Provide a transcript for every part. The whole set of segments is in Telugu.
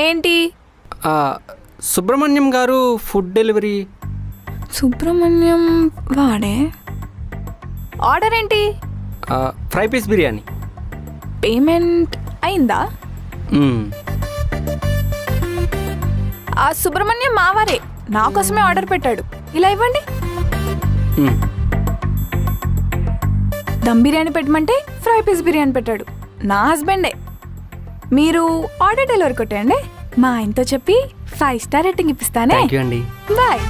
ఏంటి? సుబ్రహ్మణ్యం గారు ఫుడ్ డెలివరీ. సుబ్రహ్మణ్యం వాడే. ఆర్డర్ ఏంటి? Fry piece biryani. పేమెంట్ అయిందా? ఆ సుబ్రహ్మణ్యం మావారే, నా కోసమే ఆర్డర్ పెట్టాడు. ఇలా ఇవ్వండి. దమ్ బిర్యానీ పెట్టమంటే ఫ్రై పీస్ బిర్యానీ పెట్టాడు. నా హస్బెండే. మీరు ఆర్డర్ డెలివరీ కొట్టండి. మా ఆయనతో చెప్పి 5 స్టార్ రేటింగ్ ఇప్పిస్తానే. థాంక్యూ అండి. బాయ్.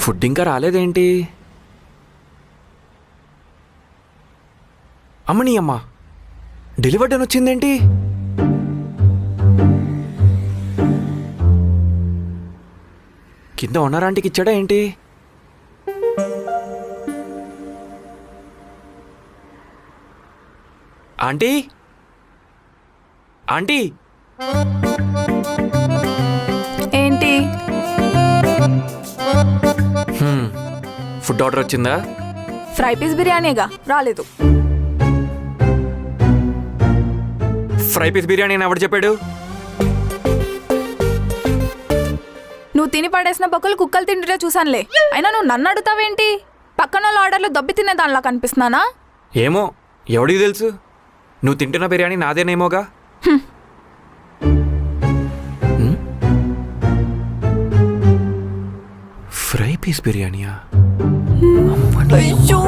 ఫుడ్ ఇంకా రాలేదేంటి? అమ్మని అమ్మ, డెలివర్డ్ అని వచ్చిందేంటి? కింద ఓనర్ ఆంటీకి ఇచ్చాడా ఏంటి? Aunty, aunty. ఏంటి? ఫుడ్ ఆర్డర్ వచ్చిందా? ఫ్రై పీస్ బిర్యానీగా, రాలేదు. ఫ్రై పీస్ బిర్యానీ అని ఎవడు చెప్పాడు? నువ్వు తిని పడేసిన బొక్కలు కుక్కలు తింటుంటే చూసానులే. అయినా నువ్వు నన్ను అడుగుతావేంటి? పక్కన వాళ్ళ ఆర్డర్లు దొబ్బి తినే దానిలా కనిపిస్తున్నానా? ఏమో, ఎవడికి తెలుసు? నువ్వు తింటున్న బిర్యానీ నాదేనేమోగా. ఫ్రై పీస్ బిర్యానీయా? అయ్యో!